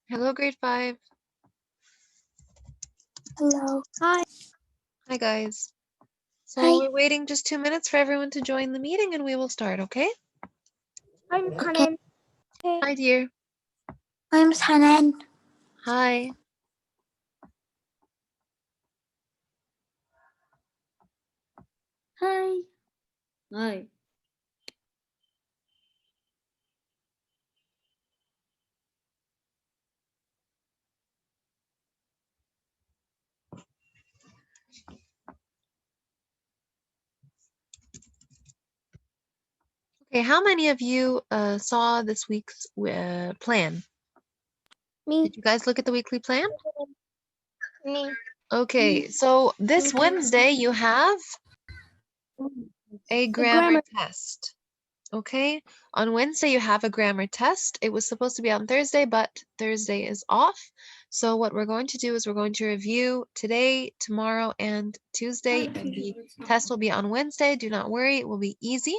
Hello, grade 5. Hello. Hi. Hi, guys. So Hi. we're waiting just 2 minutes for everyone to join the meeting and we will start, okay? I'm Hanan. Hi, dear. I'm Hanan. Hi. Hi. Hi. Okay, how many of you saw this week's plan? Me. Did you guys look at the weekly plan? Me. Okay, so this Wednesday you have a grammar test. Okay, on Wednesday you have a grammar test. It was supposed to be on Thursday, but Thursday is off. So what we're going to do is we're going to review today, tomorrow, and Tuesday, and the test will be on Wednesday. Do not worry, it will be easy.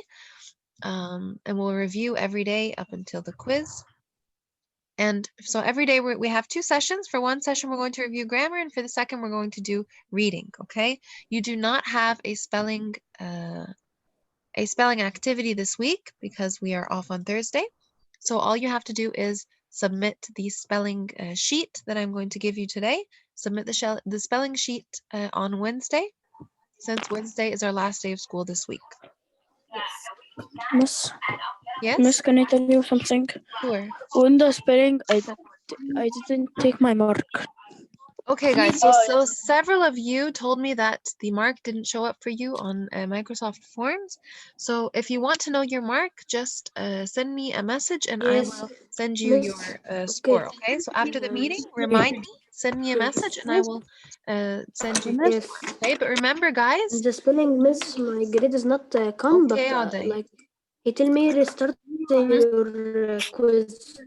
And we'll review every day up until the quiz. And so every day we have 2 sessions. For one session, we're going to review grammar, and for the second, we're going to do reading, okay? You do not have a spelling activity this week because we are off on Thursday. So all you have to do is submit the spelling sheet that I'm going to give you today. Submit the spelling sheet on Wednesday, since Wednesday is our last day of school this week. Miss, Yes? can I tell you something? Sure. On the spelling, I didn't take my mark. Okay, guys, so several of you told me that the mark didn't show up for you on Microsoft Forms. So if you want to know your mark, just send me a message and I will send you your score, okay? So after the meeting, remind me, send me a message and I will send you. Yes. Okay, but remember, guys. The spelling miss, my grade is not come, but Okay, all day. like he tell me restart your quiz.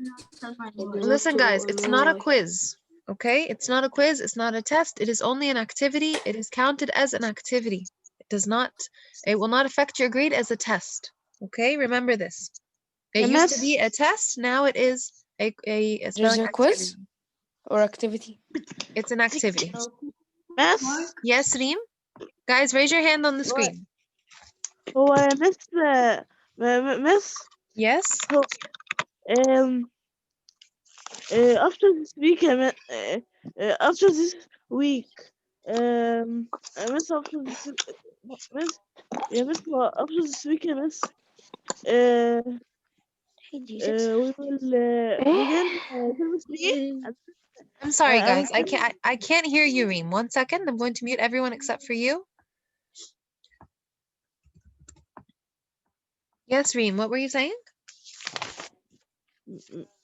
I don't know Listen, guys, it's not a why. quiz. Okay, it's not a quiz, it's not a test, it is only an activity. It is counted as an activity. It will not affect your grade as a test. Okay, remember this. It used to be a test, now it is a There's spelling a activity. quiz or activity. It's an activity. Miss, Yes, Reem? Guys, raise your hand on the screen. هو Miss, Yes? after this week, after this week, Miss, after this, Miss, yeah, Miss, after this week, Miss, we will begin term 3. I'm sorry, And guys. I can't hear you, Reem. 1 second. I'm going to mute everyone except for you. Yes, Reem, what were you saying?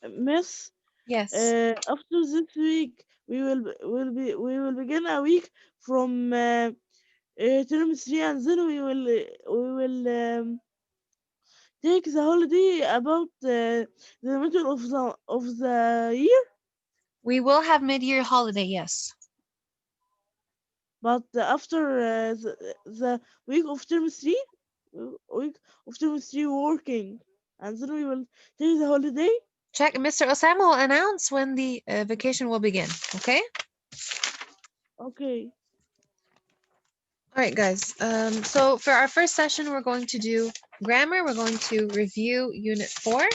Miss, Yes. after this week, we will begin a week from term 3, and then we will take the holiday about the middle of the year. We will have mid-year holiday, yes. But after the week of term 3, working, and then we will take the holiday. Check. Mr. Osama will announce when the vacation will begin, okay? Okay. All right, guys. So for our first session, we're going to do grammar. We're going to review Unit 4.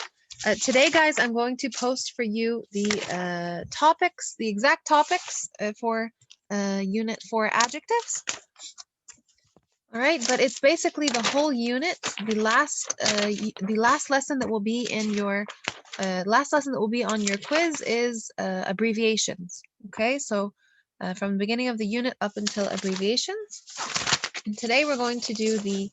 Today, guys, I'm going to post for you the topics, the exact topics for Unit 4 adjectives. All right, but it's basically the whole unit. The last lesson that will be in your last lesson that will be on your quiz is abbreviations. Okay, so from the beginning of the unit up until abbreviations. And today we're going to do the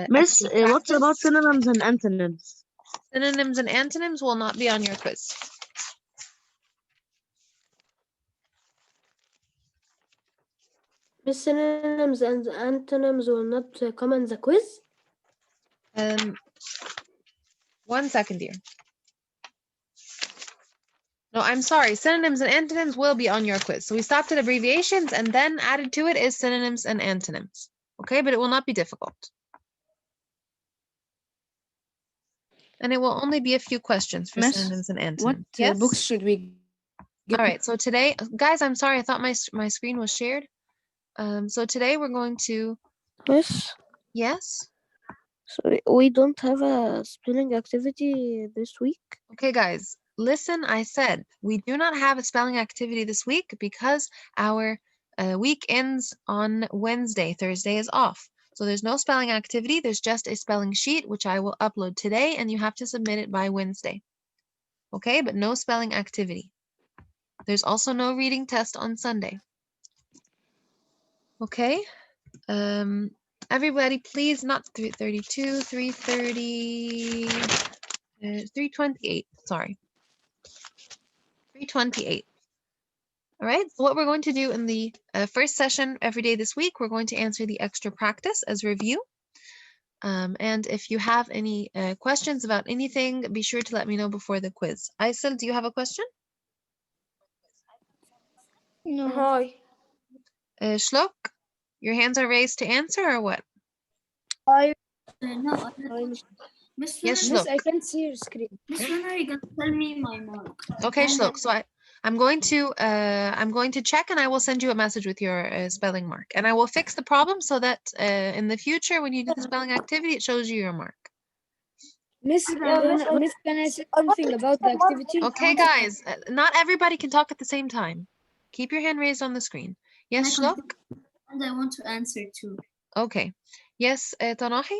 Miss, extra what about practice. synonyms and antonyms? Synonyms and antonyms will not be on your quiz. The synonyms and antonyms will not come in the quiz. 1 second, dear. No, I'm sorry. Synonyms and antonyms will be on your quiz. So we stopped at abbreviations and then added to it is synonyms and antonyms. Okay, but it will not be difficult. And it will only be a few questions for Miss, synonyms and what antonyms. Yes? books should we All right, so today, guys, I'm sorry, I thought my screen was shared. So today we're going to, Miss, yes? so we don't have a spelling activity this week. Okay, guys, listen, I said we do not have a spelling activity this week because our week ends on Wednesday. Thursday is off. So there's no spelling activity. There's just a spelling sheet, which I will upload today, and you have to submit it by Wednesday. Okay, but no spelling activity. There's also no reading test on Sunday. Okay, everybody, please, not 332, 330, 328, sorry. 328. All right, so what we're going to do in the first session every day this week, we're going to answer the extra practice as review. And if you have any questions about anything, be sure to let me know before the quiz. Aysel, do you have a question? No. Hi. Shlok, your hands are raised to answer or what? No, Miss, Yes, when, Shlok. I can't see your screen. Miss, when are you gonna tell me my mark? Okay, And Shlok. So I'm going to check and I will send you a message with your spelling mark. And I will fix the problem so that in the future when you do the spelling activity, it shows you your mark. Miss, Miss, can I say something about the activity? Okay, guys, not everybody can talk at the same time. Keep your hand raised on the screen. Yes, Shlok? And I want to answer too. Okay. Yes, Tanahi?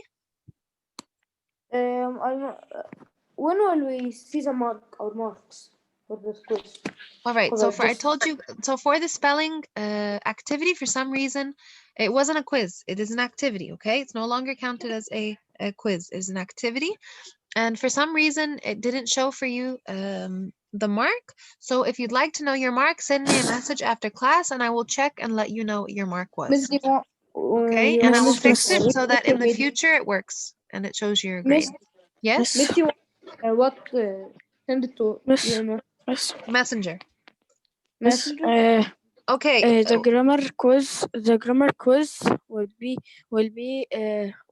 When will we see the marks for this quiz? All right, Hold so on, I just- told you, so for the spelling activity, for some reason, it wasn't a quiz. It is an activity, okay? It's no longer counted as a quiz. It's an activity. And for some reason, it didn't show for you the mark. So if you'd like to know your mark, send me a message after class and I will check and let you know what your mark was. Miss, do you want, Okay, you and I will want- fix it so that in the Miss, future it works and it shows your grade. Yes? Miss, you what? Send it to Miss, your Miss, Messenger. Miss, messenger. Okay. the grammar quiz will be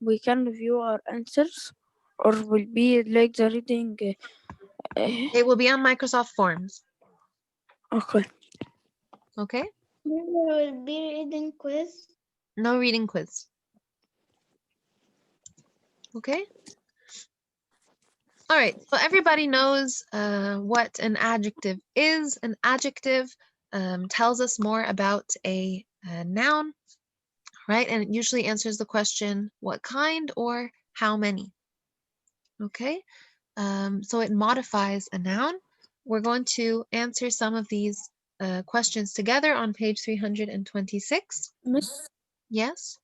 we can review our answers, or will be like the reading. It will be on Microsoft Forms. Okay. Okay? There will be reading quiz. No reading quiz. Okay? All right, so everybody knows what an adjective is. An adjective tells us more about a noun, right? And it usually answers the question, what kind or how many? Okay, so it modifies a noun. We're going to answer some of these questions together on page 326. Yes?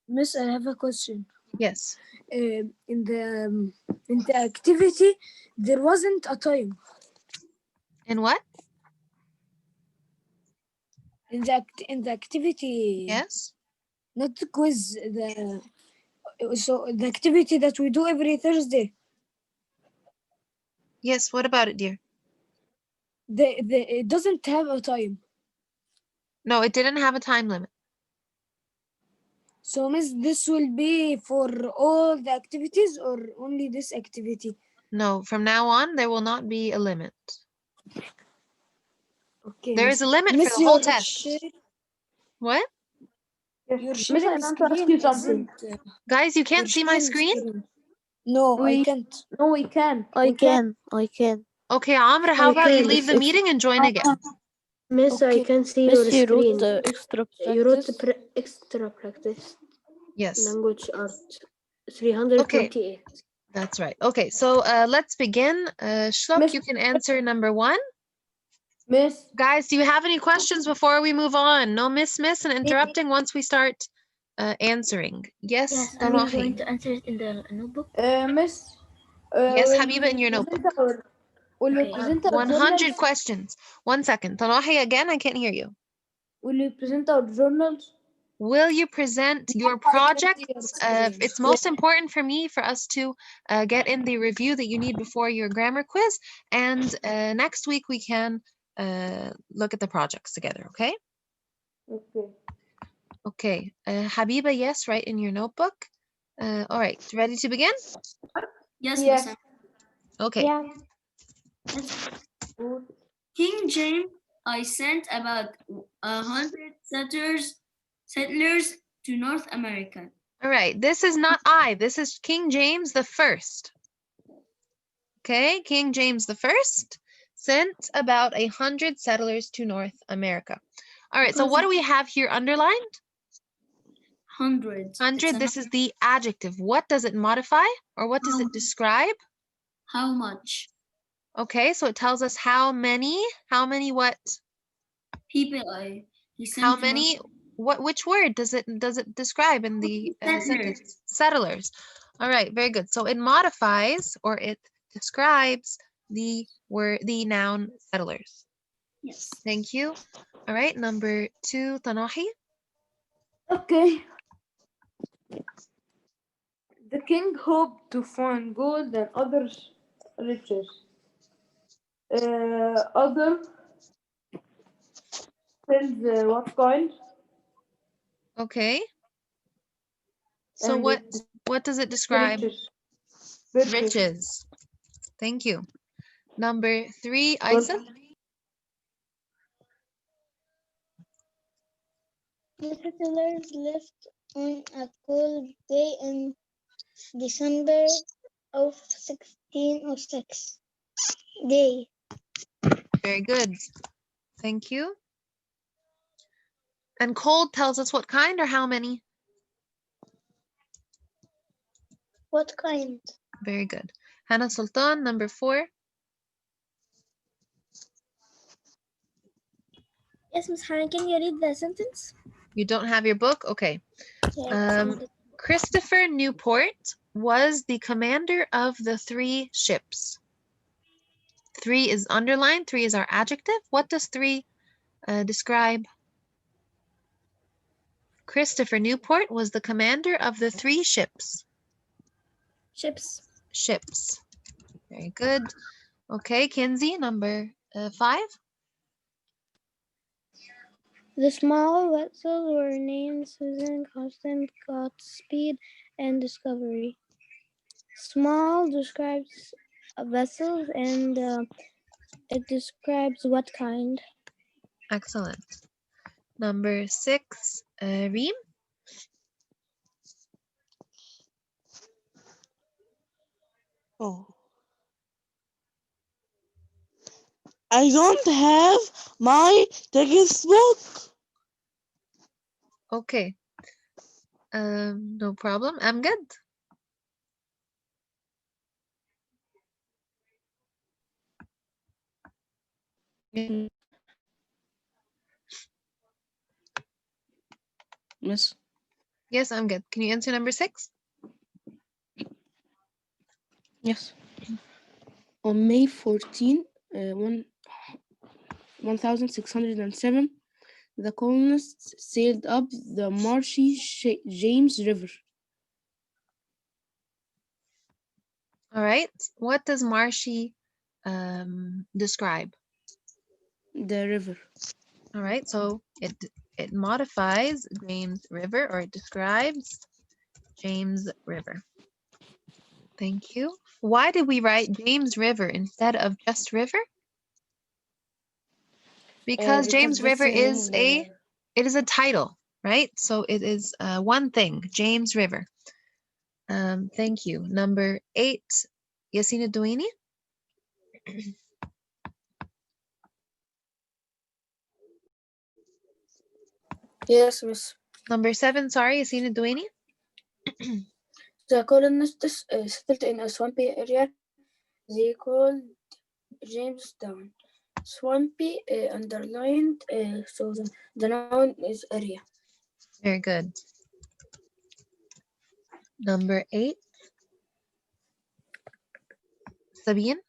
Miss, I have a question. Yes. In the activity, there wasn't a time. In what? In the activity, Yes. not the quiz. So the activity that we do every Thursday. Yes, what about it, dear? It doesn't have a time. No, it didn't have a time limit. So, Miss, this will be for all the activities or only this activity? No, from now on, there will not be a limit. Okay. There is a limit Miss, for the whole your test. What? Your sharing screen isn't, Guys, you can't your see my sharing screen? No, I can't. No, we can. I can. Okay, Amr, how about you leave the meeting and join again? Miss, I Okay. can see Miss, your you wrote screen. extra You wrote practice. extra practice. Yes. Language art 328. That's right. Okay, so let's begin. Shlok, Miss- you can answer number 1. Miss, Guys, do you have any questions before we move on? No miss and interrupting once we start answering. Yes, Yes, I'm going Tanahi. to answer it in the notebook. Miss. Yes, will Habiba, in your notebook. Will you Okay. present our 100 journals? questions. 1 second. Tanahi, again, I can't hear you. Will you present our journals? Will you present your projects? It's most important for me for us to get in the review that you need before your grammar quiz. And next week we can look at the projects together, okay? Okay. Okay. Habiba, yes, write in your notebook. All right, ready to begin? Yes, Yes. Miss. Okay. King James I sent about 100 settlers to North America. All right, this is not I. This is King James the First. Okay, King James the First sent about 100 settlers to North America. All right, so what do we have here underlined? 100. 100, this is the adjective. What does it modify or what does it describe? How much? Okay, so it tells us how many what? People he sent How to many, which word does it describe in the Settlers. sentence? Settlers. All right, very good. So it modifies or it describes the word, the noun settlers. Yes. Thank you. All right, number 2, Tanahi. Okay. The king hoped to find gold and other riches. Other tells what kind. Okay. So And what does it describe? Riches. Riches. Thank you. Number 3, Isa. The settlers left on a cold day in December of 1606. Day. Very good. Thank you. And cold tells us what kind or how many? What kind? Very good. Hannah Sultan, number 4. Yes, Miss Hannah, can you read the sentence? You don't have your book? Okay. Yeah, Christopher Newport was the commander of the 3 ships. 3 is underlined. 3 is our adjective. What does 3 describe? Christopher Newport was the commander of the 3 ships. Ships. Ships. Very good. Okay, Kinsey, number 5. The small vessels were named Susan, Constant, Godspeed, and Discovery. Small describes vessels and it describes what kind. Excellent. Number 6, Reem. Oh. I don't have my textbook. Okay. No problem. I'm good. Miss? Yes, I'm good. Can you answer number 6? Yes. On May 14, 1607, the colonists sailed up the marshy James River. All right. What does marshy describe? The river. All right. So it modifies James River or it describes James River. Thank you. Why did we write James River instead of just river? Because James River is it is a title, right? So it is one thing, James River. Thank you. Number 8, Yasina Douini. Yes, Miss. Number 7, sorry, Yasina Douini. The colonists settled in a swampy area they called Jamestown. Swampy underlined, so the noun is area. Very good. Number 8, Sabine.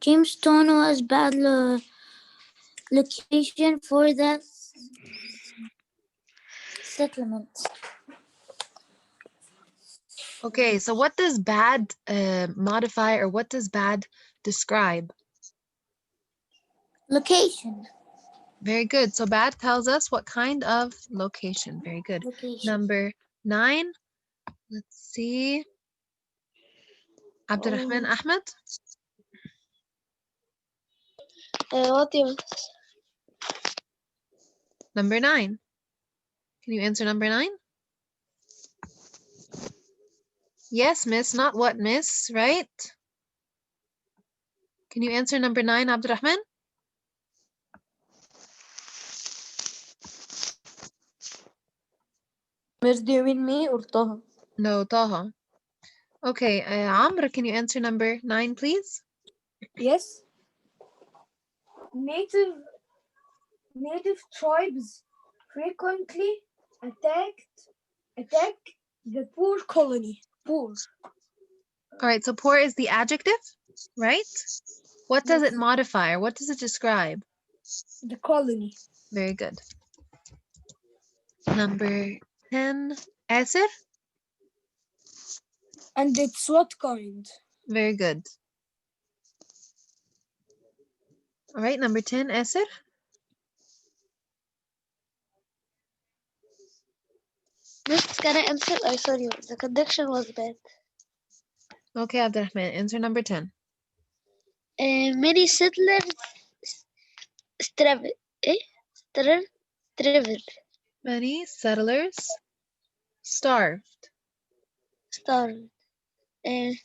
Jamestown was bad location for the settlement. Okay, so what does bad modify or what does bad describe? Location. Very good. So bad tells us what kind of location. Very good. Location. Number 9. Let's see. Abdurrahman Ahmed. What you Number 9. Can you answer number 9? Yes, miss. Not what, miss, right? Can you answer number 9, Abdurrahman? Miss, do you mean me or Taha? No, Taha. Okay, Amr, can you answer number 9, please? Yes. Native tribes frequently attack the poor colony. Poor. All right, so poor is the adjective, right? What does it Yes. modify or what does it describe? The colony. Very good. Number 10, Asir. And it's what kind? Very good. All right, number 10, Asir. Miss, can I answer? I sorry, the connection was bad. Okay, Abdurrahman, answer number 10. Many settlers travel. Travel. Many settlers starved. Starved. And,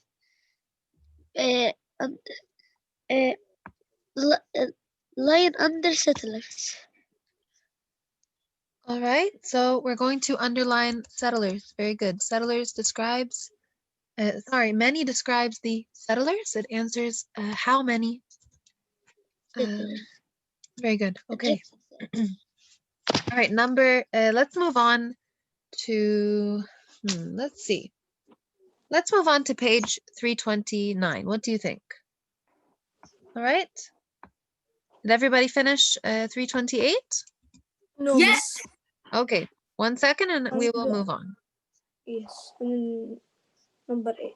lying under settlers. All right, so we're going to underline settlers. Very good. Settlers describes, many describes the settlers. It answers how many. Settlers. Very good. Okay. All right, let's move on to, let's see. Let's move on to page 329. What do you think? All right. Did everybody finish 328? No, Yes. miss. Okay, 1 second and we will And, move on. Yes. Number 8.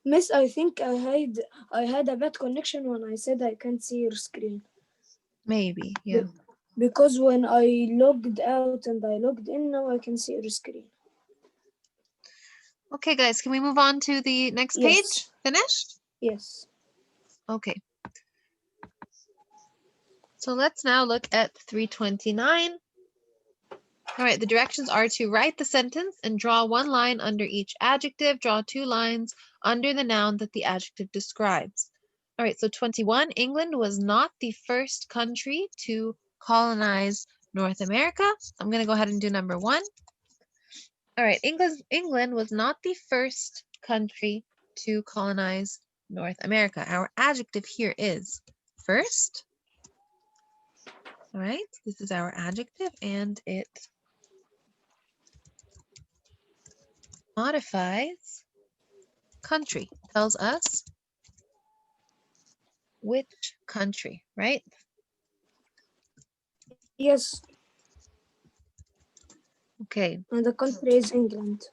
Miss, I think I had a bad connection when I said I can't see your screen. Maybe, yeah. Because when I logged out and I logged in, now I can see your screen. Okay, guys, can we move on to the next Yes. page? Finished? Yes. Okay. So let's now look at 329. All right, the directions are to write the sentence and draw 1 line under each adjective, draw 2 lines under the noun that the adjective describes. All right, so 21, England was not the first country to colonize North America. I'm going to go ahead and do number 1. All right, England was not the first country to colonize North America. Our adjective here is first. All right, this is our adjective and it modifies country, tells us which country, right? Yes. Okay. And the country is England.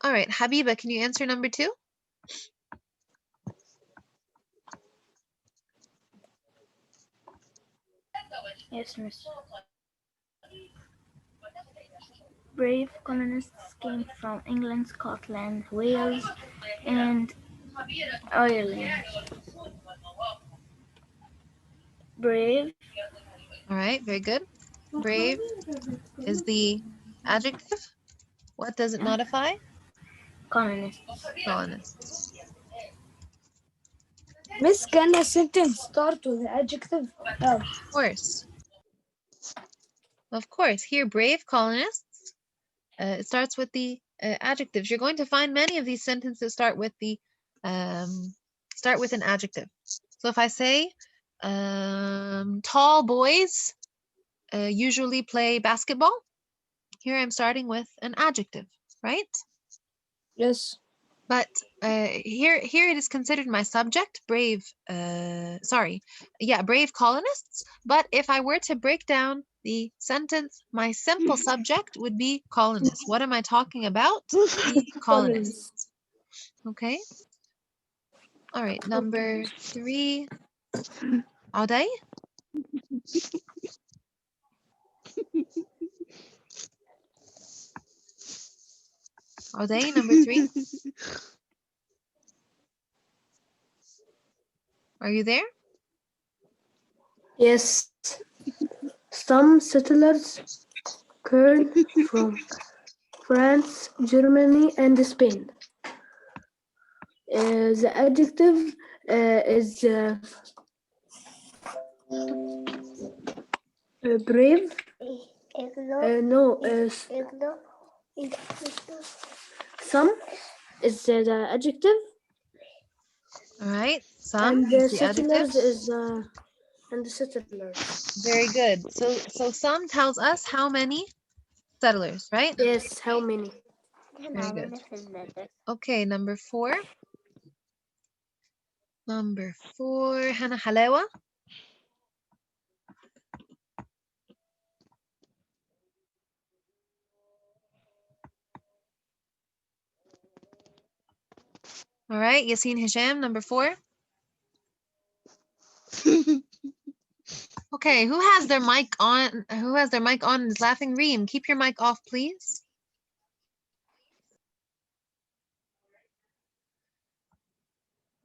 All right, Habiba, can you answer number 2? Yes, miss. Brave colonists came from England, Scotland, Wales, and Ireland. Brave. All right, very good. Brave is the adjective. What does it modify? Colonists. Colonists. Miss, can a sentence start with the adjective? Oh. Of course. Of course. Here, brave colonists. It starts with the adjectives. You're going to find many of these sentences start with an adjective. So if I say, tall boys usually play basketball, here I'm starting with an adjective, right? Yes. But here it is considered my subject, brave, brave colonists. But if I were to break down the sentence, my simple subject would be colonists. What am I talking about? The colonists. Okay. All right, number 3. Auday? Auday, number 3. Are you there? Yes. Some settlers came from France, Germany, and Spain. The adjective is brave. No, some is the adjective, All right. Some and is the the adjective. settlers is and the settlers. Very good. So some tells us how many settlers, right? Yes, how many? Very good. Okay, number 4. Number 4, Hana Halawa. All right, Yasin Hisham, number 4. Okay, who has their mic on? Who has their mic on and is laughing? Reem, keep your mic off, please.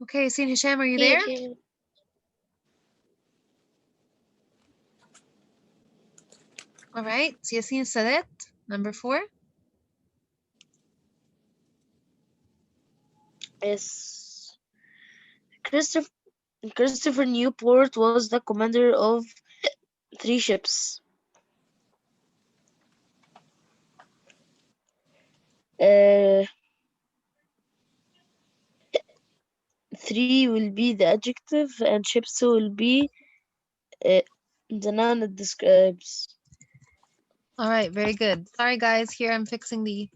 Okay, Yasin Hisham, are you there? All right, so Yasin Sadet, number 4. Yes. Christopher Newport was the commander of 3 ships. 3 will be the adjective and ships will be the noun that describes. All right, very good. Sorry, guys, here I'm fixing the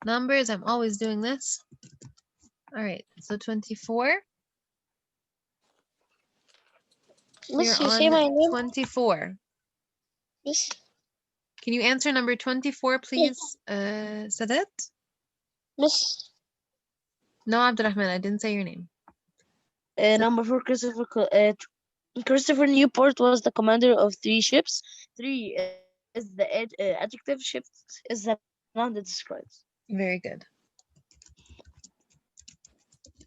numbers. I'm always doing this. All right, so 24. We're Miss, you say my on name? 24. Miss, Can you answer number 24, please, Sadet? Miss. No, Abdurrahman, I didn't say your name. Number 4, Christopher Newport was the commander of 3 ships. 3 is the adjective, ships is the noun that describes. Very good.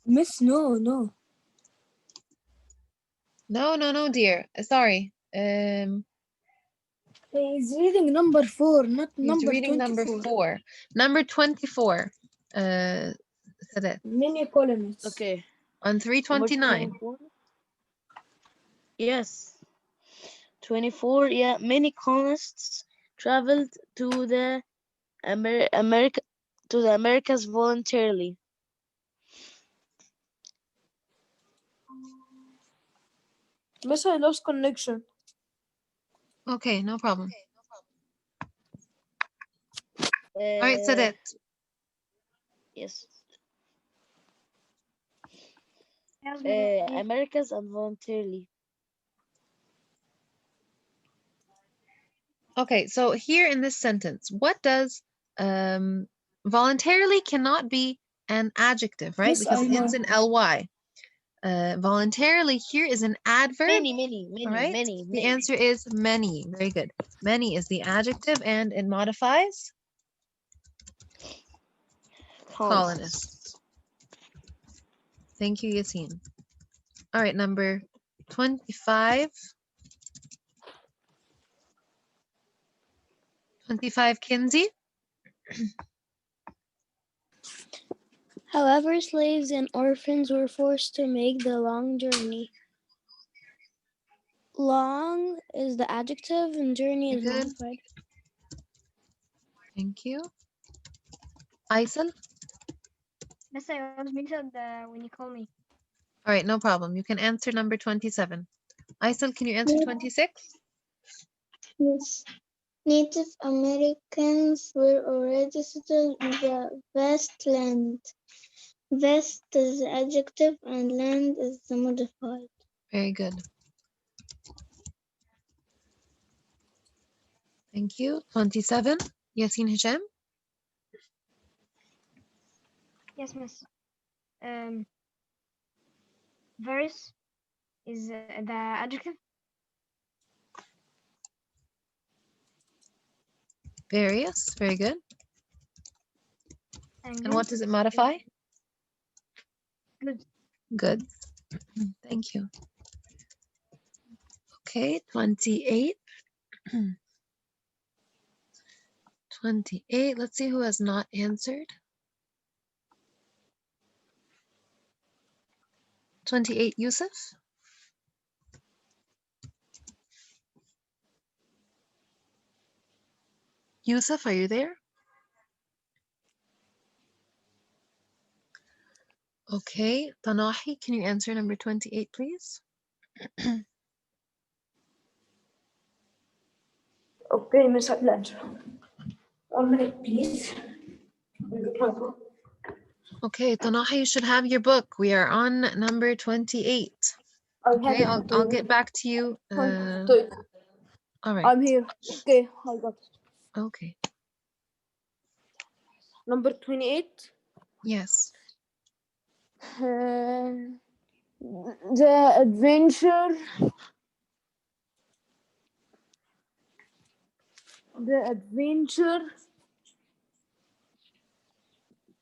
Miss, no. No, dear. Sorry. He's reading number 4, not He's number reading 24. number 4. Number 24. Sadet. Many colonists. Okay. On Number 329. 24. Yes. 24. Yeah, many colonists traveled to the Americas voluntarily. Miss, I lost connection. Okay, no problem. All right, Sadet. Yes. Americas and voluntarily. Okay, so here in this sentence, what does voluntarily cannot be an adjective, right? Yes, Because I know. it's an ly. Voluntarily here is an adverb. Many. All right. The answer is many. Very good. Many is the adjective and it modifies colonists. Thank you, Yasin. All right, number 25. 25, Kinsey. However, slaves and orphans were forced to make the long journey. Long is the adjective and journey is Good. modified. Thank you. Aysel. Miss, I was muted when you call me. All right, no problem. You can answer number 27. Aysel, can you answer 26? Yes. Native Americans were already settled in the vast land. Vest is the adjective and land is the modified. Very good. Thank you. 27. Yasin Hisham. Yes, miss. Various is the adjective. Various. Very good. And And what does it modify? Good. Good. Thank you. Okay, 28. 28. Let's see who has not answered. 28, Yusuf. Yusuf, are you there? Okay, Tanahi, can you answer number 28, please? Okay, Miss, I'll answer. 1 minute, please. I'll get my book. Okay, Tanahi, you should have your book. We are on number 28. I have Okay, it, I'll get back to you. All right. I'm here. Okay, I got it. Okay. Number 28. Yes. The adventure.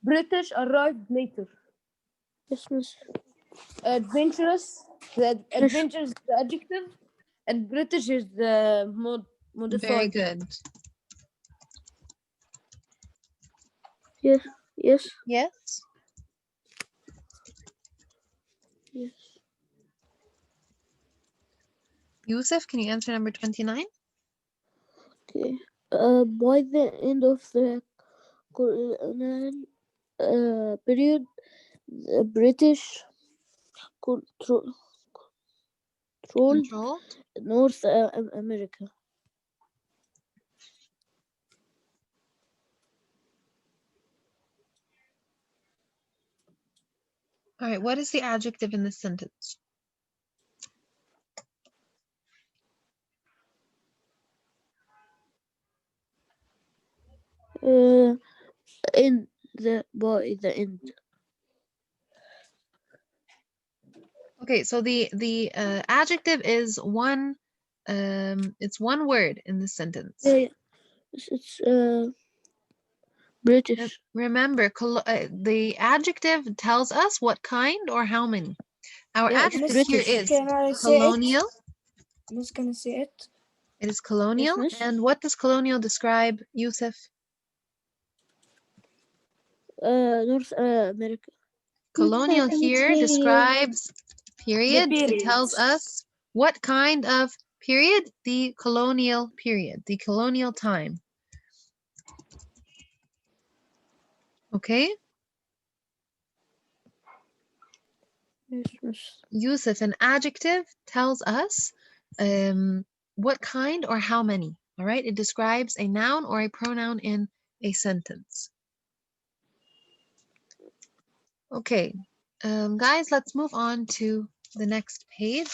British arrived later. Yes, miss. Adventurous. The adventure is the adjective, and British is the modified. Very good. Yes. Yes. Yes. Yes. Yusuf, can you answer number 29? Okay. By the end of the colonial period, the British controlled Controlled. North America. All right, what is the adjective in this sentence? In the by the end. Okay, so the adjective is one it's one word in this sentence. Yeah, it's British. Remember, the adjective tells us what kind or how many. Our Yeah, it's adjective here British. is Can I say colonial. it? Miss, can I say it? It is colonial. Yes, miss. And what does colonial describe, Yusuf? North America. Colonial here describes period. It period. tells us what kind of period? The colonial period, the colonial time. Okay? Yes, miss. Yusuf, an adjective tells us what kind or how many. All right? It describes a noun or a pronoun in a sentence. Okay. Guys, let's move on to the next page.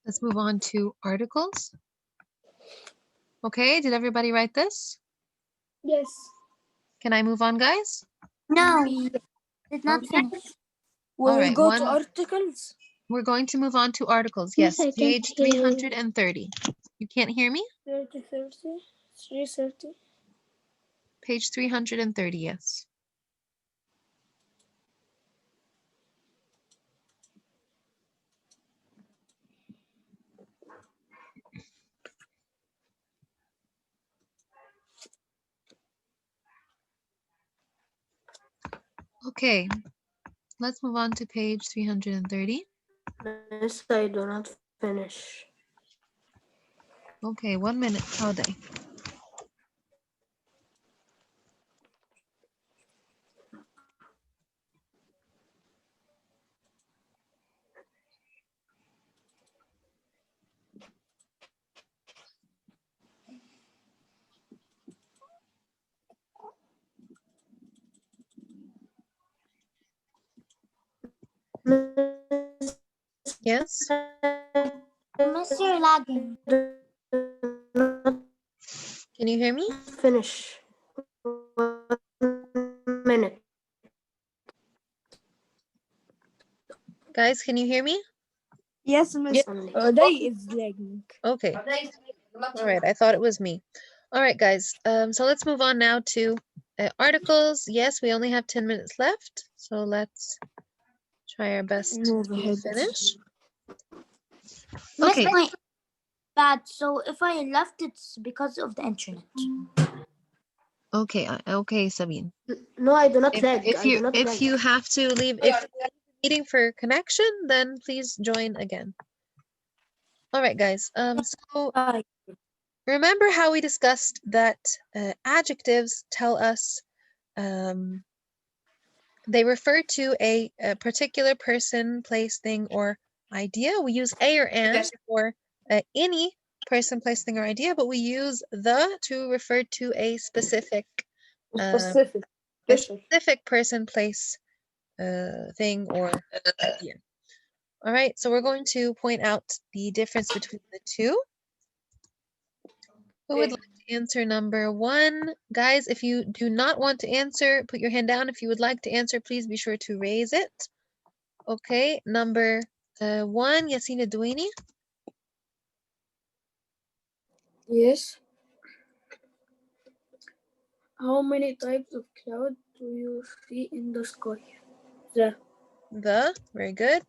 Let's move on to articles. Okay, did everybody write this? Yes. Can I move on, guys? No, Yeah. did not Okay. finish. Will All we right, go to articles? we're going to move on to articles. Yes, Yes, I can page hear you. 330. You can't hear me? 30, 330. Page 330, yes. Okay, let's move on to page 330. Miss, I do not finish. Okay, 1 minute, Howday. Yes. Miss, you're lagging. Can you hear me? Finish. 1 minute. Guys, can you hear me? Yes, Miss. Only. Day is lagging. Okay. All right. I thought it was me. All right, guys. So let's move on now to articles. Yes, we only have 10 minutes left. So let's try our best Move to ahead. finish. Miss, Okay. my bad. So if I left, it's because of the internet. Okay. Okay, Sabine. No, I do not If, lag. if I do you not if lag. you have to leave, if you're waiting for connection, then please join again. All right, guys. So Bye. remember how we discussed that adjectives tell us they refer to a particular person, place, thing, or idea. We use a or an for any person, place, thing, or idea, but we use the to refer to a specific Specific. a specific person, place, thing, or idea. All right, so we're going to point out the difference between the two. Who would like to answer number 1? Guys, if you do not want to answer, put your hand down. If you would like to answer, please be sure to raise it. Okay, number 1, Yassina Douini. Yes. How many types of cloud do you see in the sky? The, very good.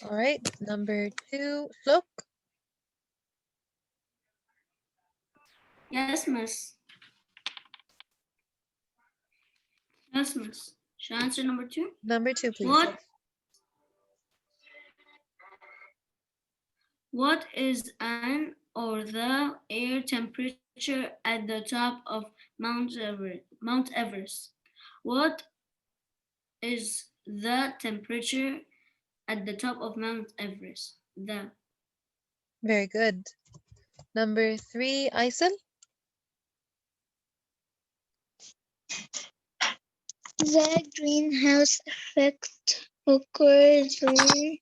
All right, number 2, Look. Yes, miss. Yes, miss. Should I answer number 2? Number 2, please. What is an or the air temperature at the top of Mount Everest? What is the temperature at the top of Mount Everest? Very good. Number 3, Aysel. The greenhouse effect occurs when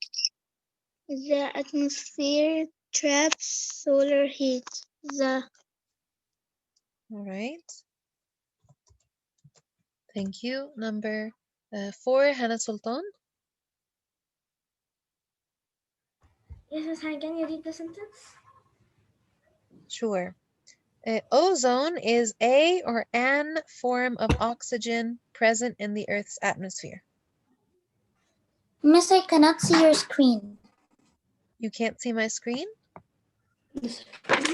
the atmosphere traps solar heat. All right. Thank you. Number 4, Hannah Sultan. Yes, Miss Han, can you read the sentence? Sure. Ozone is a or an form of oxygen present in the Earth's atmosphere. Miss, I cannot see your screen. You can't see my screen?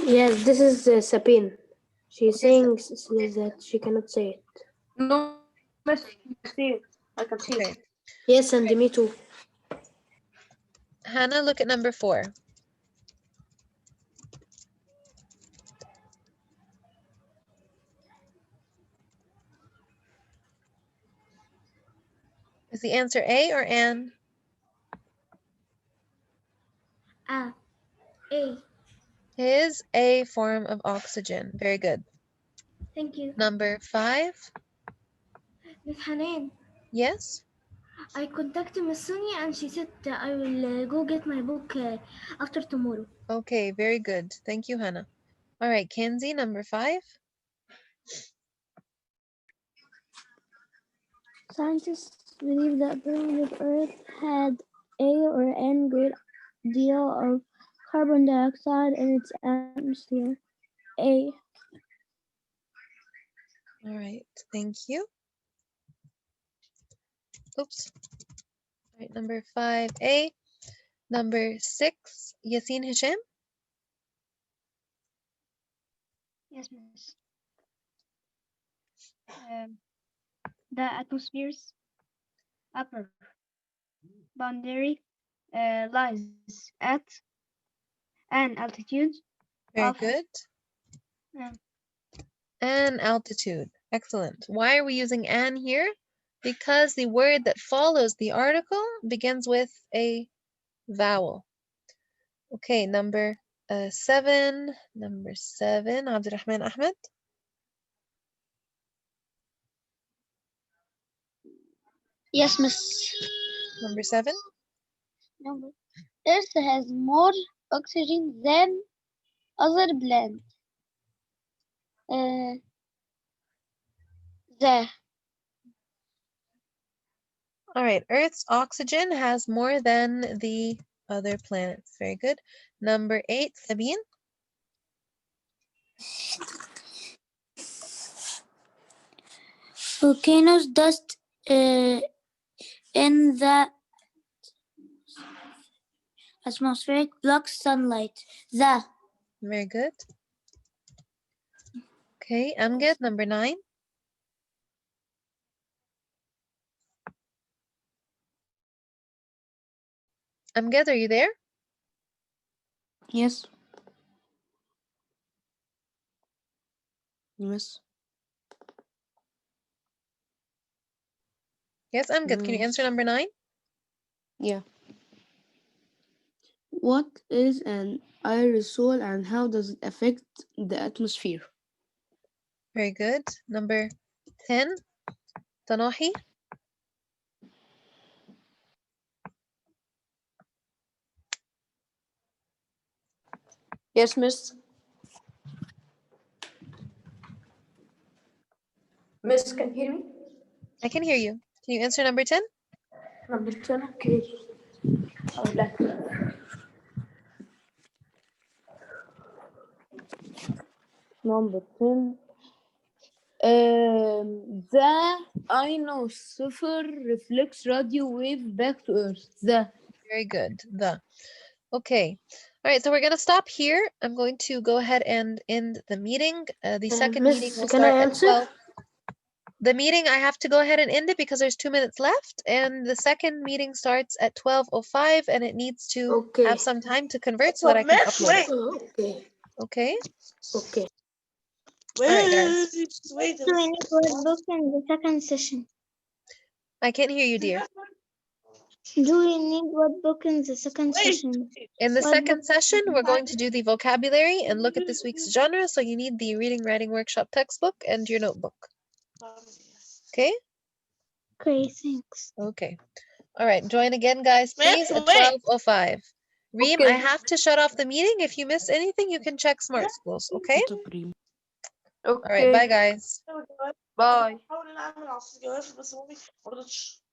Yes, this is Sabine. She's saying that she cannot say it. No, Miss, I see it. I can see Okay. it. Yes, and me too. Hannah, look at number 4. Is the answer A or an? A. Is a form of oxygen. Very good. Thank you. Number 5. Miss Hanan, Yes? I contacted Miss Sonia and she said I will go get my book after tomorrow. Okay, very good. Thank you, Hannah. All right, Kenzie, number 5. Scientists believe that primitive Earth had a or n great deal of carbon dioxide in its atmosphere. A. All right, thank you. Oops. All right, number 5A. Number 6, Yassine Hisham. Yes, Miss. The atmosphere's upper boundary lies at an altitude Very of good. um, And altitude. Excellent. Why are we using an here? Because the word that follows the article begins with a vowel. Okay, number 7. Number 7, Abdurrahman Ahmed. Yes, miss. Number 7. Number. Earth has more oxygen than other planets. The All right, Earth's oxygen has more than the other planets. Very good. Number 8, Sabine. Volcanoes dust in the atmospheric blocks sunlight. The Very good. Okay, Amgad, number 9. Amgad, are you there? Yes. Yes. Yes, Amgad, can you answer number 9? Yeah. What is an aerosol and how does it affect the atmosphere? Very good. Number 10, Tanohi. Yes, miss. Miss, can you hear me? I can hear you. Can you answer number 10? Number 10, okay. Oh, like number 10. The ionosphere reflects radio wave back to Earth. The Very good. Okay. All right, so we're going to stop here. I'm going to go ahead and end the meeting. The second meeting Miss, will can I start at answer? 12. The meeting, I have to go ahead and end it because there's 2 minutes left. And the second meeting starts at 12:05 and it needs to Okay. have some time to convert so that I can upload it. Okay. Okay? Okay. All right, guys. Wait. So we need to book in the second session. I can't hear you, dear. Do we need what book in the second session? In the What second book? session, we're going to do the vocabulary and look at this week's genre. So you need the reading, writing workshop textbook and your notebook. Okay? Okay, thanks. Okay. All right. Join again, guys, please, at Wait. 12:05. Reem, Okay. I have to shut off the meeting. If you missed anything, you can check Smart Schools, okay? Okay. All right. Bye, guys. Bye. حاول نعمل عصير جواز بس مامي ما رضتش